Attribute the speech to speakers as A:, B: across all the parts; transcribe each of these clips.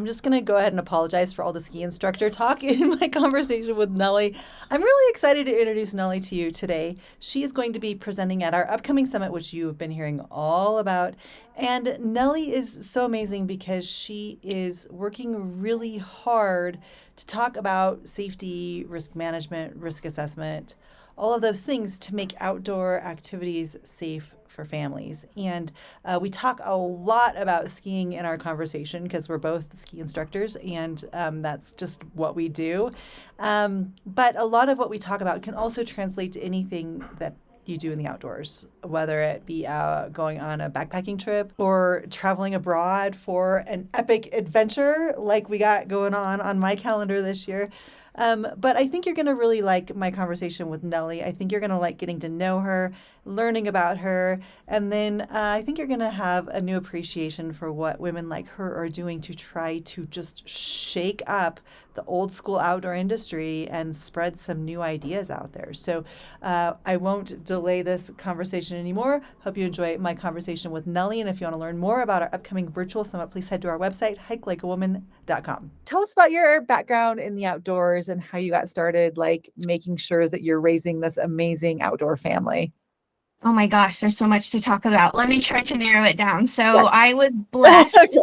A: I'm just going to go ahead and apologize for all the ski instructor talk in my conversation with Nelly. I'm really excited to introduce Nelly to you today. She is going to be presenting at our upcoming summit, which you have been hearing all about. And Nelly is so amazing because she is working really hard to talk about safety, risk management, risk assessment, all of those things to make outdoor activities safe for families. And we talk a lot about skiing in our conversation because we're both ski instructors and that's just what we do. But a lot of what we talk about can also translate to anything that you do in the outdoors, whether it be going on a backpacking trip or traveling abroad for an epic adventure like we got going on my calendar this year. But I think you're going to really like my conversation with Nelly. I think you're going to like getting to know her, learning about her, and then I think you're going to have a new appreciation for what women like her are doing to try to just shake up the old school outdoor industry and spread some new ideas out there. So I won't delay this conversation anymore. Hope you enjoy my conversation with Nelly. And if you want to learn more about our upcoming virtual summit, please head to our website, hikelikeawoman.com. Tell us about your background in the outdoors and how you got started, like making sure that you're raising this amazing outdoor family.
B: Oh my gosh, there's so much to talk about. Let me try to narrow it down. So
A: Yeah.
B: I was blessed
A: Okay.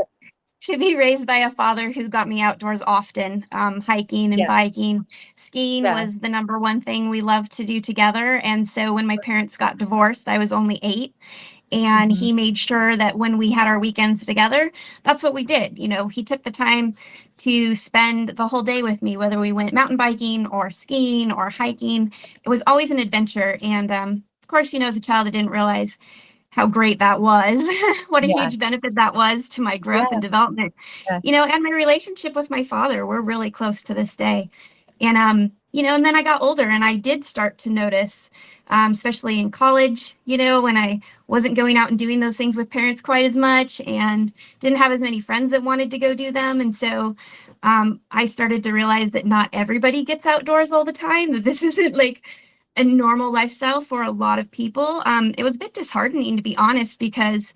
B: to be raised by a father who got me outdoors often, hiking and
A: Yeah.
B: biking. Skiing
A: Yeah.
B: was the number one thing we loved to do together. And so when my parents got divorced, I was only 8. And
A: Mhm.
B: he made sure that when we had our weekends together, that's what we did. He took the time to spend the whole day with me, whether we went mountain biking or skiing or hiking. It was always an adventure. And of course, as a child, I didn't realize how great that was, what a
A: Yeah.
B: huge benefit that was to my growth
A: Yeah.
B: and development.
A: Yeah.
B: And my relationship with my father, we're really close to this day. And and then I got older and I did start to notice, especially in college, when I wasn't going out and doing those things with parents quite as much and didn't have as many friends that wanted to go do them. And so I started to realize that not everybody gets outdoors all the time, that this isn't like a normal lifestyle for a lot of people. It was a bit disheartening, to be honest, because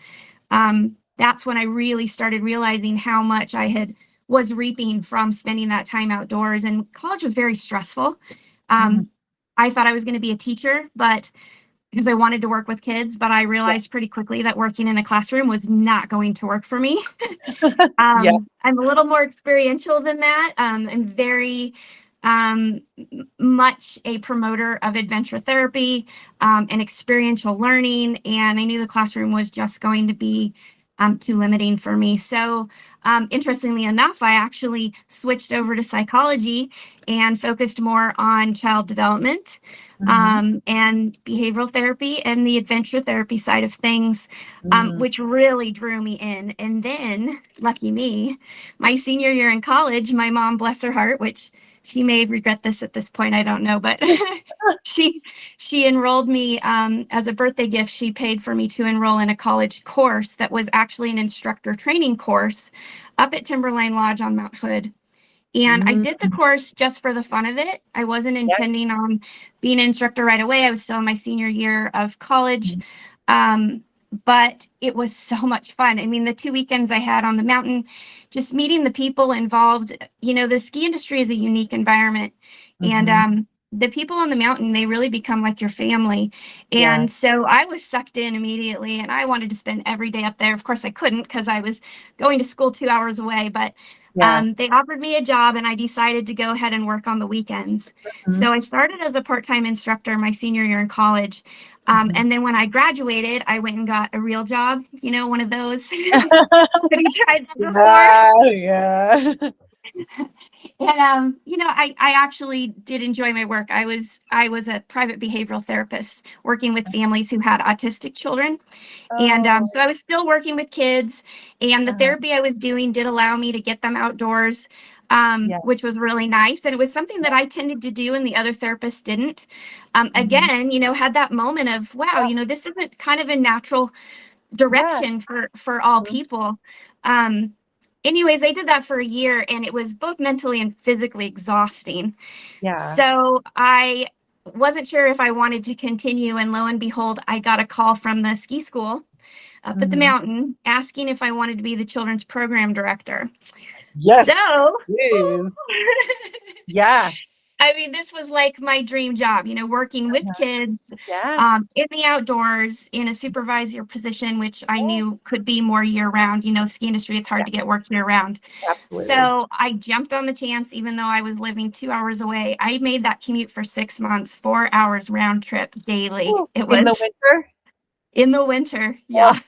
B: that's when I really started realizing how much I had was reaping from spending that time outdoors. And college was very stressful.
A: Mhm.
B: Um, I thought I was going to be a teacher, but because I wanted to work with kids, but I
A: Yeah.
B: realized pretty quickly that working in a classroom was not going to work for me.
A: Yeah.
B: I'm a little more experiential than that. I'm very much a promoter of adventure therapy and experiential learning. And I knew the classroom was just going to be too limiting for me. So, interestingly enough, I actually switched over to psychology and focused more on child development
A: Mhm.
B: and behavioral therapy and the adventure therapy side of things,
A: Mm.
B: which really drew me in. And then, lucky me, my senior year in college, my mom, bless her heart, which she may regret this at this point, I don't know, but she she enrolled me as a birthday gift. She paid for me to enroll in a college course that was actually an instructor training course up at Timberline Lodge on Mount Hood. And I
A: Mm.
B: did the course just for the fun of it. I wasn't
A: Yeah.
B: intending on being an instructor right away. I was still in my senior year of college.
A: Mhm.
B: Um, but it was so much fun. I mean, the 2 weekends I had on the mountain, just meeting the people involved, the ski industry is a unique environment. And
A: Mhm.
B: the people on the mountain, they really become like your family.
A: Yeah.
B: And so I was sucked in immediately and I wanted to spend every day up there. Of course, I couldn't because I was going to school 2 hours away, but
A: Yeah.
B: they offered me a job and I decided to go ahead and work on the weekends.
A: Mhm.
B: So I started as a part-time instructor my senior year in college.
A: Mhm.
B: And then when I graduated, I went and got a real job, one of those. Have you tried that before?
A: Yeah. Yeah.
B: And I actually did enjoy my work. I was a private behavioral therapist working with families who had autistic children. And
A: Oh.
B: so I was still working with kids, and the
A: Uh-huh.
B: therapy I was doing did allow me to get them outdoors,
A: Yeah.
B: which was really nice. And it was something that I tended to do and the other therapists didn't.
A: Mhm.
B: Again, had that moment of, wow,
A: Yeah.
B: this isn't kind of a natural
A: Yeah.
B: direction for all
A: Mhm.
B: people. Um, Anyways, I did that for a year and it was both mentally and physically exhausting.
A: Yeah.
B: So I wasn't sure if I wanted to continue. And lo and behold, I got a call from the ski school up at the
A: Mhm.
B: mountain asking if I wanted to be the children's program director.
A: Yes,
B: So
A: please. Yeah.
B: I mean, this was like my dream job, working with
A: Uh-huh.
B: kids,
A: Yeah.
B: in the outdoors in a supervisor position, which I
A: Yeah.
B: knew could be more year round. Ski industry, it's hard
A: Yeah.
B: to get work year round.
A: Absolutely.
B: So I jumped on the chance, even though I was living 2 hours away. I made that commute for 6 months, 4 hours round trip daily.
A: Ooh,
B: It
A: in the
B: was
A: winter?
B: in the winter.
A: Oh.
B: Yeah.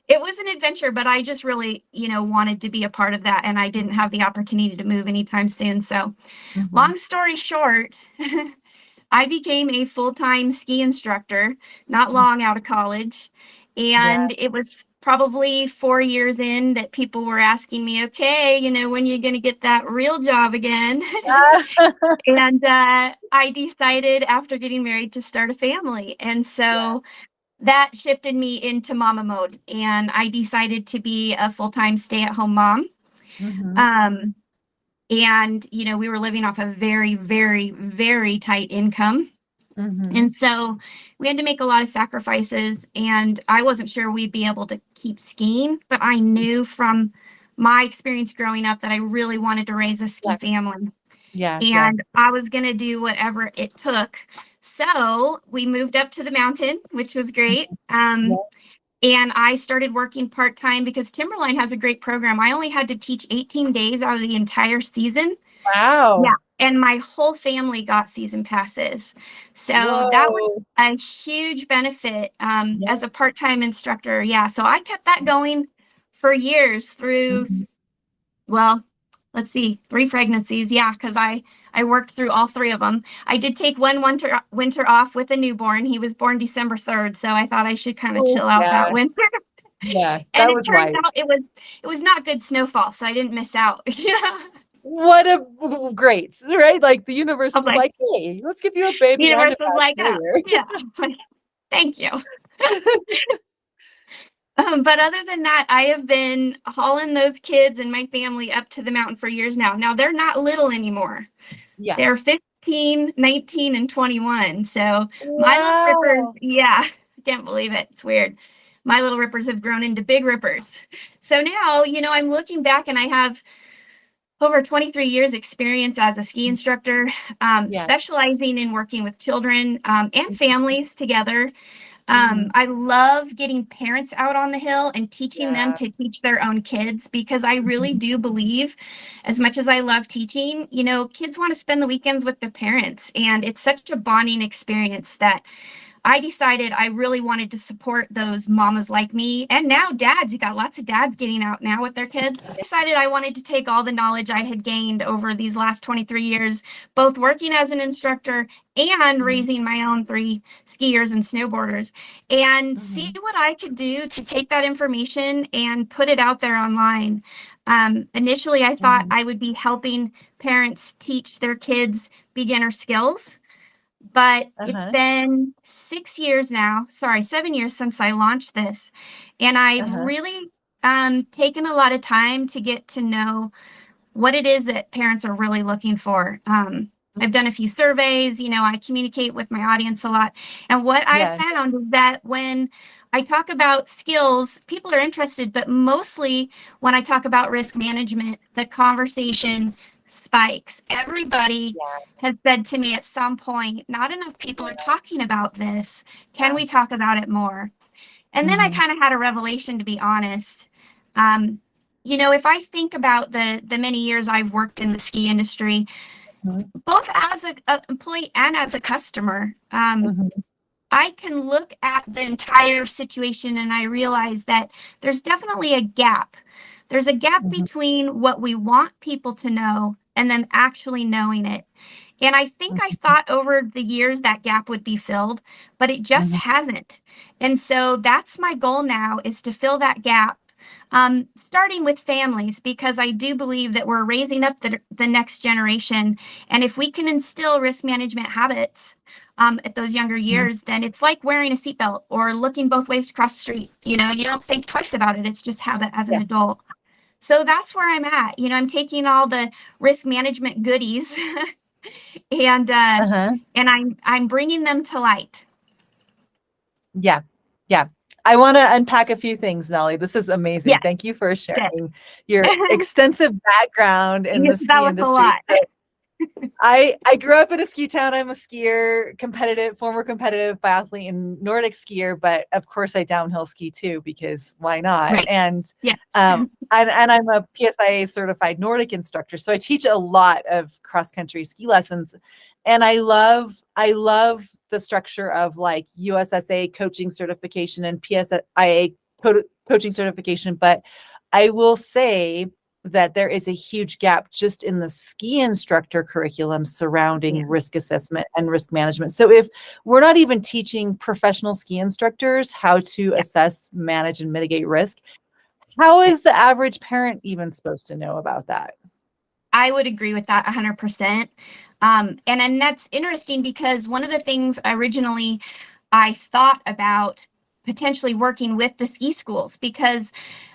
B: It was an adventure, but I just really, wanted to be a part of that. And I didn't have the opportunity to move anytime soon. So
A: Mhm.
B: long story short, I became a full-time ski instructor not long out of college.
A: Yeah.
B: And it was probably 4 years in that people were asking me, okay, when you're going to get that real job again. And I decided after getting married to start a family. And
A: Yeah.
B: so that shifted me into mama mode. And I decided to be a full-time stay-at-home mom.
A: Mhm.
B: Um, and, we were living off a very, very, very tight income.
A: Mhm.
B: And so we had to make a lot of sacrifices, and I wasn't sure we'd be able to keep skiing, but I knew from my experience growing up that I really wanted to raise a ski
A: Yeah.
B: family,
A: Yeah. Yeah.
B: and I was going to do whatever it took. So we moved up to the mountain, which was great.
A: Yeah.
B: And I started working part-time because Timberline has a great program. I only had to teach 18 days out of the entire season. Yeah,
A: Wow.
B: and my whole family got season passes. So that was
A: Whoa.
B: a huge benefit
A: Yeah.
B: as a part-time instructor. Yeah, so I kept that going for years through,
A: Mhm.
B: well, let's see, 3 pregnancies. Yeah, because I worked through all 3 of them. I did take one winter off with a newborn. He was born December 3rd, so I thought I should kind of
A: Oh,
B: chill out that
A: yeah.
B: winter.
A: Yeah.
B: And
A: That
B: it
A: was
B: turns
A: wise.
B: out it was not good snowfall, so I didn't miss out. Yeah.
A: What a great, right? Like the universe
B: I'm
A: was
B: like,
A: like, "Hey, let's give you a baby and a
B: universe was
A: bad
B: like,
A: snow
B: oh,
A: year."
B: yeah. It's like, thank you. But other than that, I have been hauling those kids and my family up to the mountain for years now. Now they're not little anymore.
A: Yeah.
B: They're 15, 19, and 21. So my little rippers,
A: Wow.
B: yeah, I can't believe it. It's weird. My little rippers have grown into big rippers. So now, I'm looking back and I have over 23 years experience as a ski instructor,
A: Yeah.
B: specializing in working with children and families together.
A: Mhm.
B: I love getting parents out on the hill and teaching them
A: Yeah.
B: to teach their own kids because I really
A: Mhm.
B: do believe, as much as I love teaching, kids want to spend the weekends with their parents. And it's such a bonding experience that I decided I really wanted to support those mamas like me. And now dads, you got lots of dads getting out now with their kids. I decided I wanted to take all the knowledge I had gained over these last 23 years, both working as an instructor and
A: Mhm.
B: raising my own 3 skiers and snowboarders, and see
A: Mhm.
B: what I could do to take that information and put it out there online. Initially, I thought
A: Mhm.
B: I would be helping parents teach their kids beginner skills, but it's
A: Uh-huh.
B: been 6 years now, sorry, 7 years since I launched this. And I've
A: Uh-huh.
B: really taken a lot of time to get to know what it is that parents are really looking for. I've done a few surveys, I communicate with my audience a lot. And what I've
A: Yeah.
B: found is that when I talk about skills, people are interested, but mostly when I talk about risk management, the conversation spikes. Everybody
A: Yeah.
B: has said to me at some point, not enough people are talking about this. Can
A: Yeah.
B: we talk about it more? And then I
A: Mhm.
B: kind of had a revelation, to be honest. Um, if I think about the many years I've worked in the ski industry,
A: Mhm.
B: both as a employee and as a customer,
A: Mhm.
B: I can look at the entire situation and I realize that there's definitely a gap. There's a gap
A: Mhm.
B: between what we want people to know and them actually knowing it. And I think I
A: Mhm.
B: thought over the years that gap would be filled, but it just
A: Mhm.
B: hasn't. And so that's my goal now, is to fill that gap, starting with families, because I do believe that we're raising up the next generation. And if we can instill risk management habits at those younger
A: Mhm.
B: years, then it's like wearing a seatbelt or looking both ways across the street. You don't think twice about it. It's just habit as an
A: Yeah.
B: adult. So that's where I'm at. I'm taking all the risk management goodies and
A: Uh-huh.
B: I'm bringing them to light.
A: Yeah. Yeah. I want to unpack a few things, Nelly. This is amazing.
B: Yes.
A: Thank you for
B: Good.
A: sharing your extensive background in the
B: Yes, that
A: ski
B: was a
A: industry.
B: lot.
A: So I grew up in a ski town. I'm a skier, former competitive biathlete and Nordic skier, but of course I downhill ski too, because why not?
B: Right.
A: And
B: Yes.
A: and I'm a PSIA certified Nordic instructor. So I teach a lot of cross country ski lessons. And I love the structure of like USSA coaching certification and PSIA coaching certification. But I will say that there is a huge gap just in the ski instructor curriculum surrounding risk assessment and risk management. So if we're not even teaching professional ski instructors how to assess, manage, and mitigate risk, how is the average parent even supposed to know about that?
B: I would agree with that 100%. And that's interesting because one of the things originally I thought about potentially working with the ski schools, because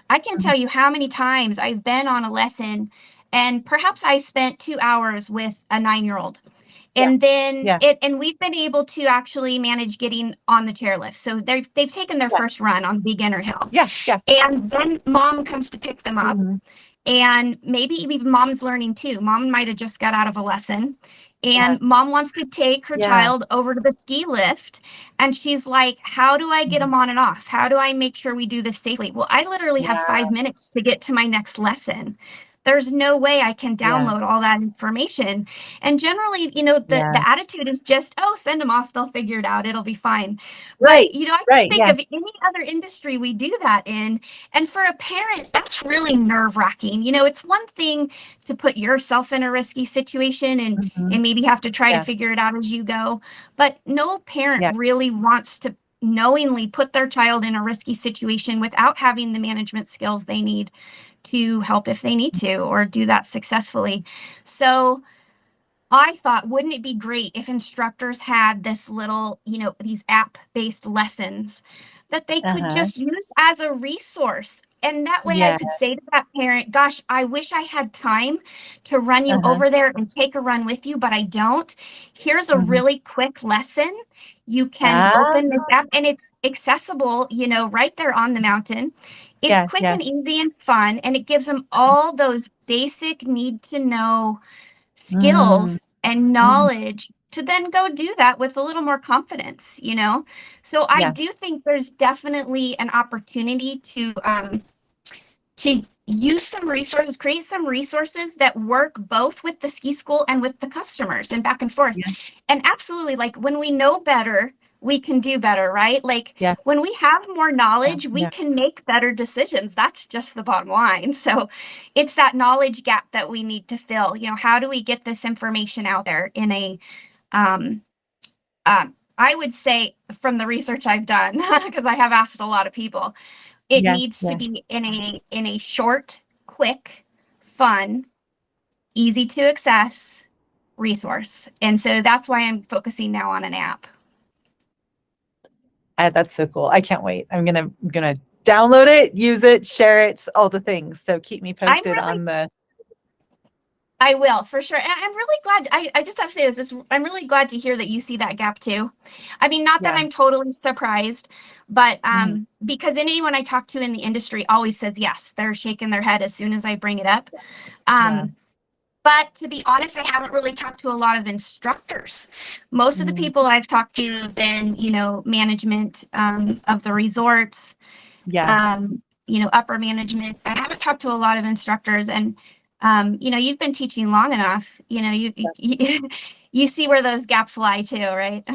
B: I can tell you how many times I've been on a lesson and perhaps I spent 2 hours with a 9-year-old. And then and we've been able to actually manage getting on the chairlift. So they've taken their first run on beginner hill. And then mom comes to pick them up. And maybe even mom's learning too. Mom might have just got out of a lesson and mom wants to take her child over to the ski lift. And she's like, how do I get them on and off? How do I make sure we do this safely? Well, I literally have 5 minutes to get to my next lesson. There's no way I can download all that information. And generally, the attitude is just, oh, send them off. They'll figure it out. It'll be fine. But, I can think of any other industry we do that in. And for a parent, that's really nerve wracking. It's one thing to put yourself in a risky situation and maybe have to try to figure it out as you go. But no parent really wants to knowingly put their child in a risky situation without having the management skills they need to help if they need to or do that successfully. So I thought, wouldn't it be great if instructors had this little, these app-based lessons that they could just use as a resource. And that way I could say to that parent, gosh, I wish I had time to run you over there and take a run with you, but I don't. Here's a really quick lesson. You can open this app and it's accessible, right there on the mountain. It's quick and easy and fun. And it gives them all those basic need to know skills and knowledge to then go do that with a little more confidence, So I do think there's definitely an opportunity to use some resources, create some resources that work both with the ski school and with the customers and back and forth. And absolutely, like when we know better, we can do better, right? Like when we have more knowledge, we can make better decisions. That's just the bottom line. So it's that knowledge gap that we need to fill. How do we get this information out there in a, I would say from the research I've done, because I have asked a lot of people, it needs to be in a short, quick, fun, easy to access resource. And so that's why I'm focusing now on an app.
A: That's so cool. I can't wait. I'm gonna download it, use it, share it, all the things. So keep me posted on the.
B: I will, for sure. And I'm really glad. I just have to say this. I'm really glad to hear that you see that gap too. I mean, not that I'm totally surprised, but because anyone I talk to in the industry always says yes. They're shaking their head as soon as I bring it up. But to be honest, I haven't really talked to a lot of instructors. Most of the people I've talked to have been, management of the resorts, upper management. I haven't talked to a lot of instructors. And, you've been teaching long enough, you see where those gaps lie too, right?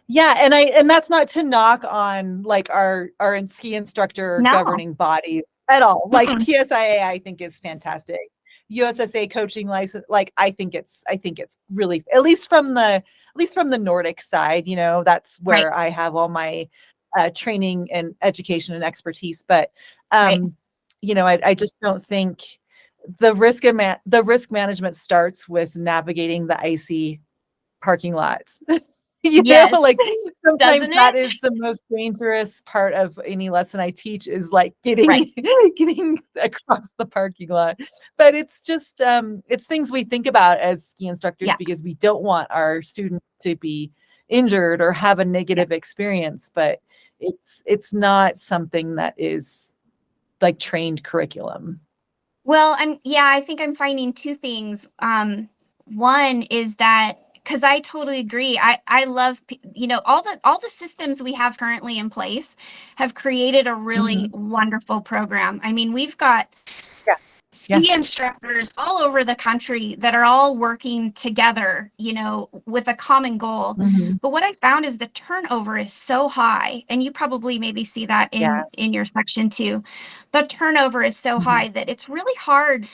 A: Yeah. And that's not to knock on like our ski instructor governing bodies at all. Like PSIA, I think is fantastic. USSA coaching license, like I think it's really, at least from the Nordic side, that's where I have all my training and education and expertise. But I just don't think the risk management starts with navigating the icy parking lot. Like sometimes that is the most dangerous part of any lesson I teach is like getting across the parking lot. But it's just it's things we think about as ski instructors because we don't want our students to be injured or have a negative experience, but it's not something that is like trained curriculum.
B: Well, I think I'm finding two things. One is that because I totally agree. I love, all the systems we have currently in place have created a really
A: Mhm.
B: wonderful program. I mean, we've got
A: Yeah. Yeah.
B: ski instructors all over the country that are all working together, with a common goal.
A: Mhm.
B: But what I found is the turnover is so high, and you probably maybe see that
A: Yeah.
B: in your section too. The turnover is so
A: Mhm.
B: high that it's really hard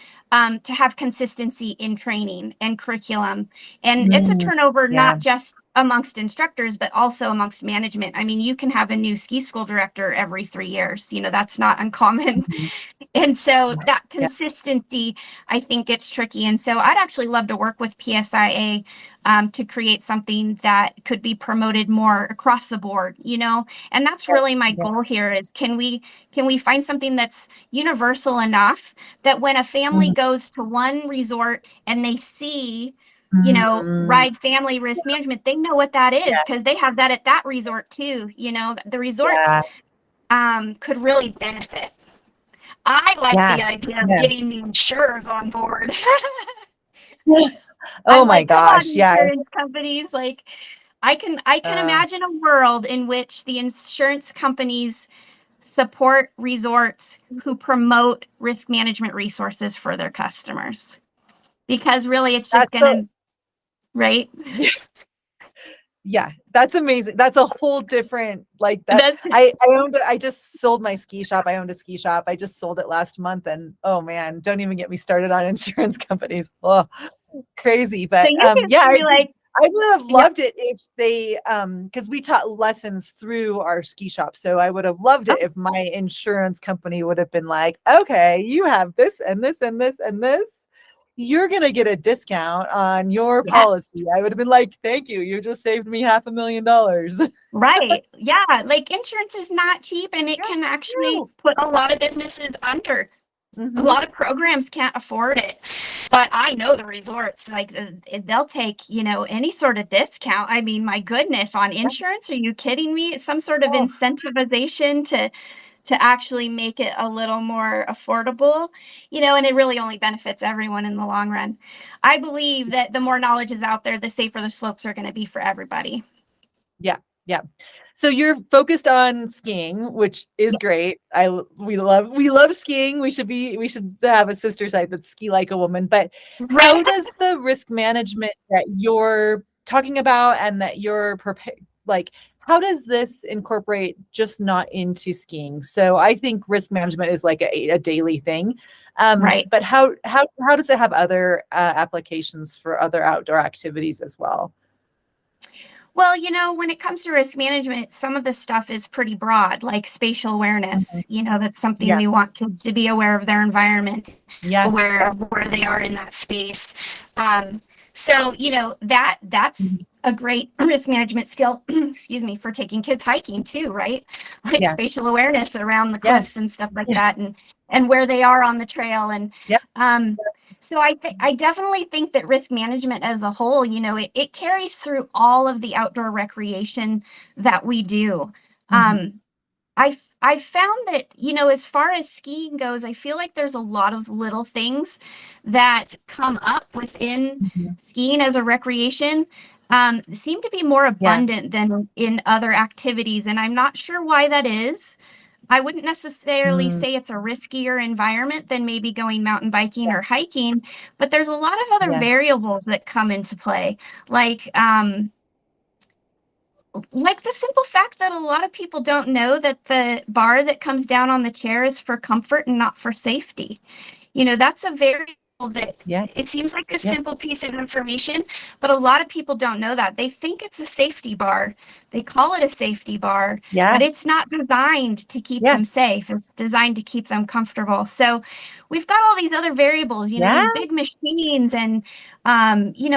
B: to have consistency in training and curriculum. And it's a
A: Mm.
B: turnover
A: Yeah.
B: not just amongst instructors, but also amongst management. I mean, you can have a new ski school director every 3 years. That's not uncommon.
A: Mhm.
B: And so
A: Yeah.
B: that
A: Yeah.
B: consistency, I think, gets tricky. And so I'd actually love to work with PSIA to create something that could be promoted more across the board, And that's
A: Yeah.
B: really my
A: Yeah.
B: goal here is can we find something that's universal enough that when a family
A: Mhm.
B: goes to one resort and they see
A: Mm.
B: ride family risk management, they know what that is
A: Yeah.
B: because they have that at that resort too. The resorts
A: Yeah.
B: could really benefit. I like
A: Yeah.
B: the idea of
A: Yeah.
B: getting the insurers on board.
A: Oh
B: I'm
A: my
B: like, come on,
A: gosh. Yeah.
B: insurance companies. Like, I can
A: Uh,
B: imagine a world in which the insurance companies support resorts who promote risk management resources for their customers. Because really it's just
A: that's a
B: gonna, right?
A: Yeah, that's amazing. That's a whole different like that.
B: That's
A: I just sold my ski shop. I owned a ski shop. I just sold it last month, and oh man, don't even get me started on insurance companies. Oh, crazy.
B: so
A: But
B: you can
A: yeah,
B: be like,
A: I would have
B: yeah,
A: loved it if they because we taught lessons through our ski shop. So I would have loved
B: oh,
A: it if my insurance company would have been like, okay, you have this and this and this and this. You're gonna get a discount on your
B: yes.
A: policy. I would have been like, thank you. You just saved me $500,000.
B: Right. Yeah. Like insurance is not cheap and it
A: Yeah,
B: can actually
A: no.
B: put a lot of businesses under. A
A: Mm-hmm.
B: lot of programs can't afford it, but I know the resorts, like they'll take, any sort of discount. I mean, my goodness, on
A: Yeah.
B: insurance, are you kidding me? Some sort of
A: Oh,
B: incentivization to actually make it a little more affordable, and it really only benefits everyone in the long run. I believe that the more knowledge is out there, the safer the slopes are going to be for everybody.
A: yeah. Yeah. So you're focused on skiing, which is
B: Yeah.
A: great. We love skiing. We should have a sister site that's ski like a woman. But
B: Right.
A: how does the risk management that you're talking about and that you're prepared, like how does this incorporate just not into skiing? So I think risk management is like a daily thing.
B: Right.
A: But how does it have other applications for other outdoor activities as well?
B: Well, when it comes to risk management, some of the stuff is pretty broad, like spatial
A: Mhm.
B: awareness. That's something
A: Yeah.
B: we want kids to be aware of their environment,
A: Yeah.
B: aware of where they are in that space. So, that's
A: Mhm.
B: a great risk management skill, excuse me, for taking kids hiking too, right? Like
A: Yeah.
B: spatial awareness around the
A: Yeah.
B: cliffs and stuff like
A: Yeah.
B: that, and where they are on the trail. And
A: Yeah.
B: um, so I definitely think that risk management as a whole, it carries through all of the outdoor recreation that we do.
A: Mhm.
B: Um, I've found that, as far as skiing goes, I feel like there's a lot of little things that come up within
A: Mhm.
B: skiing as a recreation, seem to be more
A: Yeah.
B: abundant than in other activities. And I'm not sure why that is. I wouldn't necessarily
A: Mm.
B: say it's a riskier environment than maybe going mountain biking
A: Yeah.
B: or hiking, but there's a lot of other
A: Yeah.
B: variables that come into play, like the simple fact that a lot of people don't know that the bar that comes down on the chair is for comfort and not for safety. That's a variable that
A: Yeah.
B: it seems like a
A: Yeah.
B: simple piece of information, but a lot of people don't know that. They think it's a safety bar. They call it a safety bar, but
A: Yeah.
B: it's not designed to keep
A: Yeah.
B: them safe. It's designed to keep them comfortable. So we've got all these other variables,
A: Yeah.
B: these big machines and,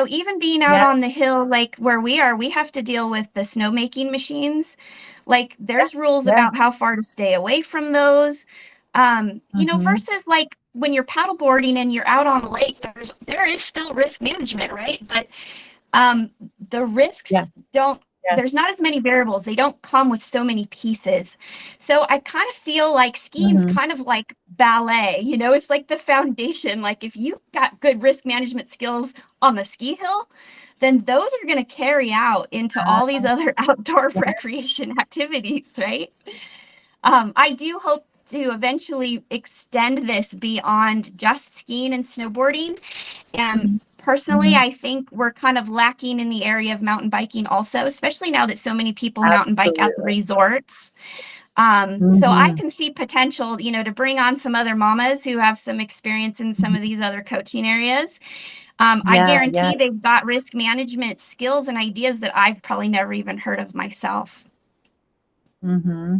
B: even being out
A: Yeah.
B: on the hill, like where we are, we have to deal with the snowmaking machines. Like there's rules
A: Yeah.
B: about how far to stay away from those.
A: Mhm.
B: Versus like when you're paddleboarding and you're out on the lake, there is still risk management, right? But the risks
A: Yeah.
B: don't
A: Yeah.
B: there's not as many variables. They don't come with so many pieces. So I kind of feel like skiing's
A: Hmm.
B: kind of like ballet, it's like the foundation. Like if you got good risk management skills on the ski hill, then those are going to carry out into all these other outdoor
A: Yeah.
B: recreation activities, right? I do hope to eventually extend this beyond just skiing and snowboarding. And personally,
A: Hmm.
B: I think we're kind of lacking in the area of mountain biking also, especially now that so many people mountain bike at the
A: Absolutely.
B: resorts. So I
A: Hmm.
B: can see potential, to bring on some other mamas who have some experience in some of these other coaching areas. I
A: Yeah, yeah.
B: guarantee they've got risk management skills and ideas that I've probably never even heard of myself.
A: Hmm.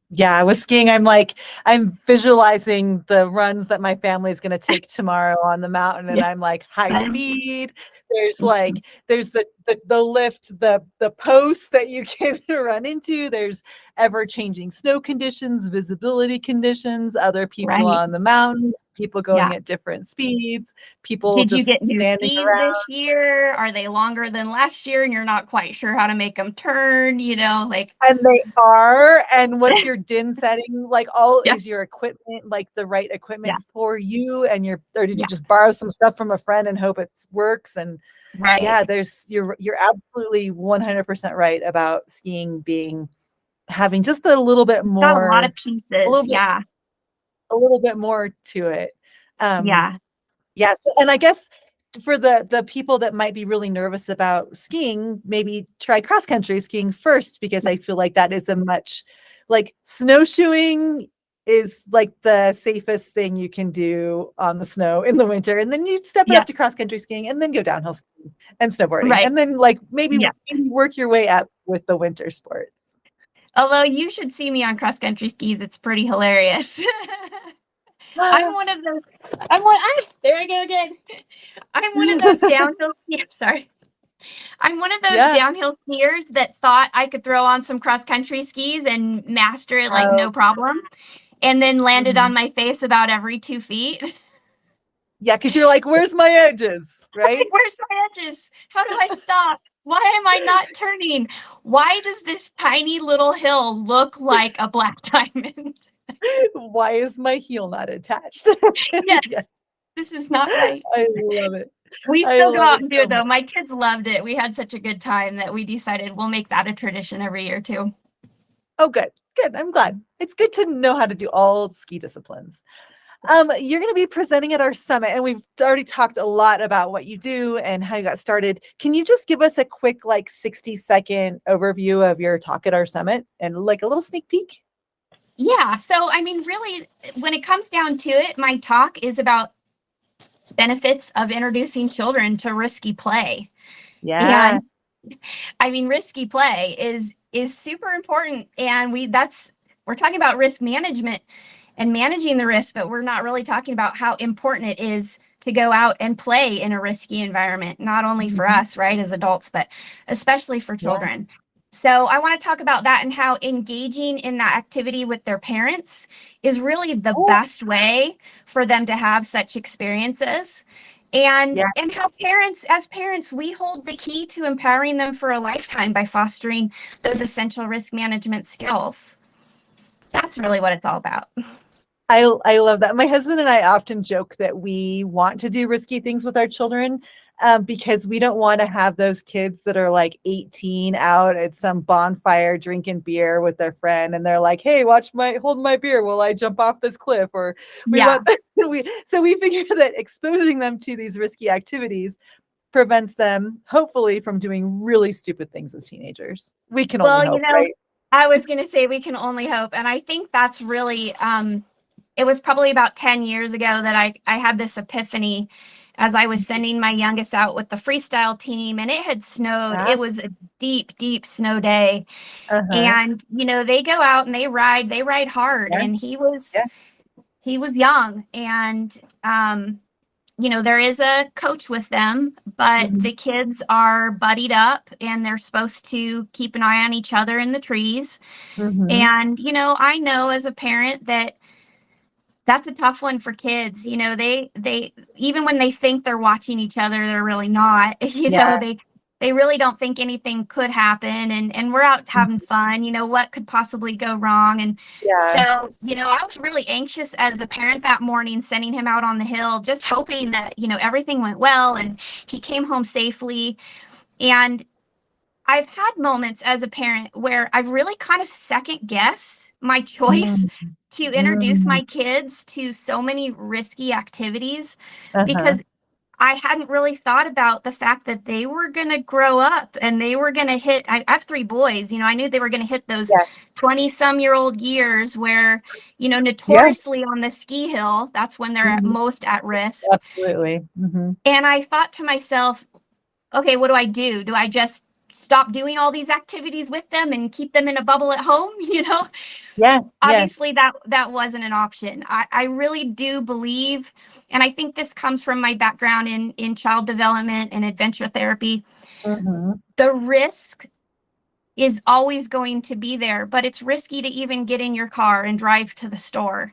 A: Yeah, with skiing, I'm visualizing the runs that my family is going to take tomorrow on the mountain, and
B: Yeah.
A: I'm like high speed. There's the lift, the post that you can run into. There's ever changing snow conditions, visibility conditions, other people
B: Right.
A: on the mountain, people
B: Yeah.
A: going at different speeds, people
B: Did you
A: just
B: get new
A: standing
B: skis
A: around.
B: this year? Are they longer than last year and you're not quite sure how to make them turn? Like,
A: And they are. And what's your DIN setting? Like, all
B: yeah,
A: is your equipment like the right
B: yeah,
A: equipment for you? Or did you
B: yeah,
A: just borrow some stuff from a friend and hope it works? And
B: right.
A: yeah, you're absolutely 100% right about skiing having just a little bit
B: Got a lot
A: more,
B: of
A: a
B: pieces.
A: little bit,
B: Yeah,
A: a little bit more to it. Um,
B: yeah,
A: Yes, and I guess for the people that might be really nervous about skiing, maybe try cross country skiing first, because I feel like that is like snowshoeing is like the safest thing you can do on the snow in the winter, and then you step it
B: yeah,
A: up to cross country skiing, and then go downhill skiing and snowboarding,
B: right.
A: and then like
B: Yeah.
A: maybe work your way up with the winter sports.
B: Although you should see me on cross country skis, it's pretty hilarious. I'm one of those. There I go again. I'm one of those downhill skiers. Sorry. I'm one of those
A: Yeah.
B: downhill skiers that thought I could throw on some cross country skis and master it like
A: Oh.
B: no problem, and then landed on
A: Mhm.
B: my face about every 2 feet.
A: Yeah, because you're like, where's my edges, right?
B: Where's my edges? How do I stop? Why am I not turning? Why does this tiny little hill look like a black diamond?
A: Why is my heel not attached?
B: Yes,
A: Yes,
B: this is not right.
A: I love it.
B: We
A: I
B: still go
A: love
B: out
A: it
B: and do
A: so
B: it though.
A: much.
B: My kids loved it. We had such a good time that we decided we'll make that a tradition every year too.
A: Oh, good. Good. I'm glad. It's good to know how to do all ski disciplines. You're going to be presenting at our summit, and we've already talked a lot about what you do and how you got started. Can you just give us a quick, like 60-second overview of your talk at our summit and like a little sneak peek?
B: Yeah. So, I mean, really, when it comes down to it, my talk is about benefits of introducing children to risky play.
A: Yeah.
B: And I mean, risky play is super important. And we're talking about risk management and managing the risk, but we're not really talking about how important it is to go out and play in a risky environment, not only for
A: Mhm.
B: us, right, as adults, but especially for
A: Yeah.
B: children. So I want to talk about that and how engaging in that activity with their parents is really the
A: Cool.
B: best way for them to have such experiences.
A: Yeah.
B: And how as parents, we hold the key to empowering them for a lifetime by fostering those essential risk management skills. That's really what it's all about.
A: I love that. My husband and I often joke that we want to do risky things with our children, because we don't want to have those kids that are like 18 out at some bonfire drinking beer with their friend, and they're like, "Hey, hold my beer while I jump off this cliff." Or we
B: Yeah.
A: want this. We figure that exposing them to these risky activities prevents them, hopefully, from doing really stupid things as teenagers. We can only
B: Well,
A: hope, right?
B: I was going to say we can only hope. And I think that's really, it was probably about 10 years ago that I had this epiphany as I was sending my youngest out with the freestyle team, and it had snowed.
A: Yeah.
B: It was a deep, deep snow day.
A: Uh-huh.
B: And, they go out and they ride hard.
A: Yeah.
B: And
A: Yeah.
B: he was young. And, there is a coach with them, but
A: Mhm.
B: the kids are buddied up and they're supposed to keep an eye on each other in the trees.
A: Mhm.
B: And, I know as a parent that that's a tough one for kids. They even when they think they're watching each other, they're really not.
A: Yeah.
B: They They really don't think anything could happen, and we're out having fun, what could possibly go wrong. And
A: Yeah.
B: so, I was really anxious as a parent that morning, sending him out on the hill, just hoping that, everything went well and he came home safely. And I've had moments as a parent where I've really kind of second guessed my choice
A: Mm,
B: to introduce
A: mm,
B: my kids to so many risky activities,
A: uh-huh.
B: because I hadn't really thought about the fact that they were going to grow up and they were going to hit. I have three boys. I knew they were going to hit those
A: Yeah.
B: 20-some-year-old years where,
A: Yeah.
B: notoriously on the ski hill, that's when they're at
A: Mhm.
B: most at risk.
A: Absolutely. Hmm.
B: And I thought to myself, okay, what do I do? Do I just stop doing all these activities with them and keep them in a bubble at home?
A: Yeah. Yeah.
B: Obviously that wasn't an option. I really do believe, and I think this comes from my background in child development and adventure therapy,
A: Hmm.
B: the risk is always going to be there, but it's risky to even get in your car and drive to the store.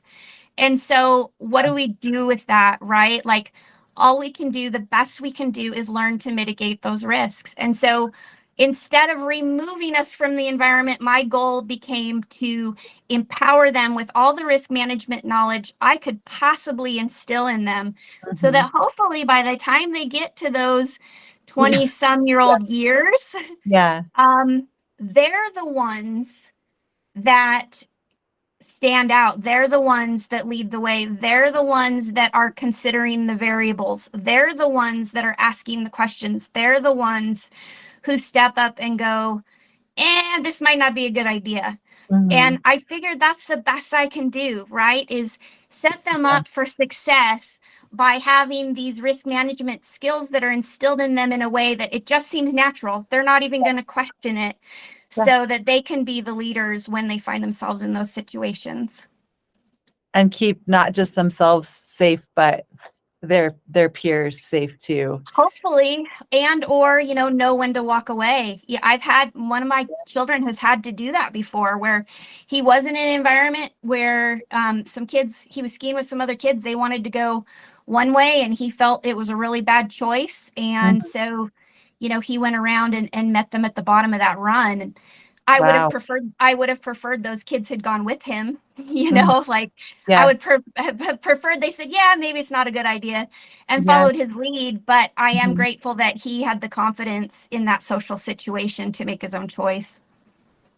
B: And so what do we do with that, right? Like, all we can do, the best we can do, is learn to mitigate those risks. And so instead of removing us from the environment, my goal became to empower them with all the risk management knowledge I could possibly instill in them, so
A: Hmm.
B: that hopefully by the time they get to those
A: Yeah.
B: 20 some year
A: Yeah.
B: old years,
A: Yeah.
B: um, they're the ones that stand out. They're the ones that lead the way. They're the ones that are considering the variables. They're the ones that are asking the questions. They're the ones who step up and go, this might not be a good idea.
A: Hmm.
B: And I figured that's the best I can do, right? Is set them
A: Yeah.
B: up for success by having these risk management skills that are instilled in them in a way that it just seems natural. They're not even going to question it,
A: Yeah.
B: so that they can be the leaders when they find themselves in those situations.
A: And keep not just themselves safe, but their peers safe too.
B: Hopefully, and or know when to walk away. Yeah, I've had one of my children has had to do that before, where he was in an environment where some kids, he was skiing with some other kids, they wanted to go one way and he felt it was a really bad choice, and
A: Mhm.
B: so he went around and met them at the bottom of that run. And
A: Wow.
B: I would have preferred those kids had gone with him.
A: Mhm.
B: Like, I
A: Yeah.
B: would have preferred they said, yeah, maybe it's not a good idea, and
A: Yeah.
B: followed his lead. But I am
A: Mhm.
B: grateful that he had the confidence in that social situation to make his own choice.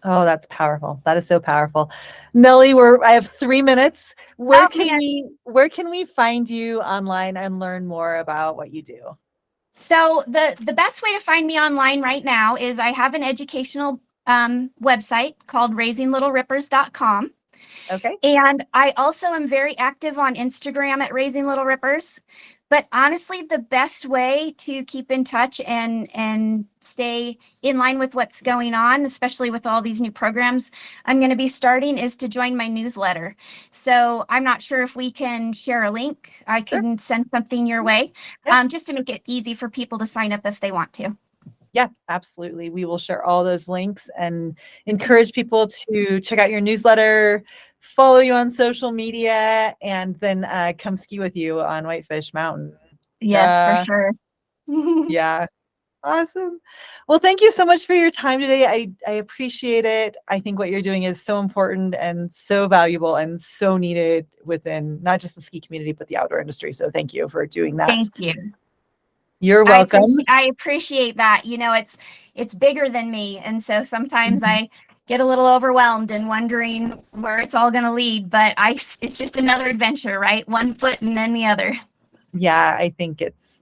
A: Oh, that's powerful. That is so powerful. Nelly, I have 3 minutes.
B: Oh man.
A: Where can we find you online and learn more about what you do?
B: So the best way to find me online right now is I have an educational website called raisinglittlerippers.com.
A: Okay.
B: And I also am very active on Instagram at Raising Little Rippers. But honestly, the best way to keep in touch and stay in line with what's going on, especially with all these new programs I'm going to be starting, is to join my newsletter. So I'm not sure if we can share a link. I
A: Sure.
B: can send something your way,
A: Yeah.
B: just to make it easy for people to sign up if they want to.
A: Yeah, absolutely. We will share all those links and encourage people to check out your newsletter, follow you on social media, and then come ski with you on Whitefish Mountain.
B: Yes, for
A: Uh,
B: sure.
A: yeah, awesome. Well, thank you so much for your time today. I appreciate it. I think what you're doing is so important and so valuable and so needed within not just the ski community, but the outdoor industry. So thank you for doing that.
B: Thank you.
A: You're welcome.
B: I appreciate that. It's bigger than me, and so sometimes
A: Mhm.
B: I get a little overwhelmed and wondering where it's all going to lead. But it's just another adventure, right? One foot and then the other.
A: Yeah, I think it's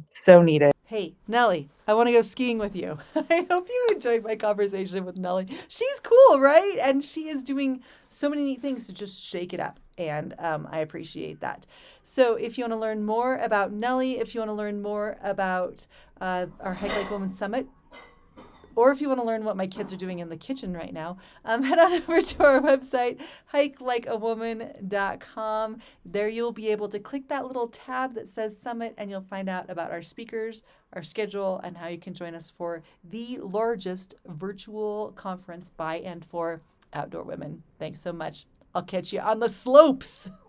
A: so needed. Hey, Nelly, I want to go skiing with you. I hope you enjoyed my conversation with Nelly. She's cool, right? And she is doing so many neat things to just shake it up. And I appreciate that. So, if you want to learn more about Nelly, if you want to learn more about our Hike Like Women Summit, or if you want to learn what my kids are doing in the kitchen right now, head on over to our website, hikelikeawoman.com. There you'll be able to click that little tab that says Summit, and you'll find out about our speakers, our schedule, and how you can join us for the largest virtual conference by and for outdoor women. Thanks so much. I'll catch you on the slopes.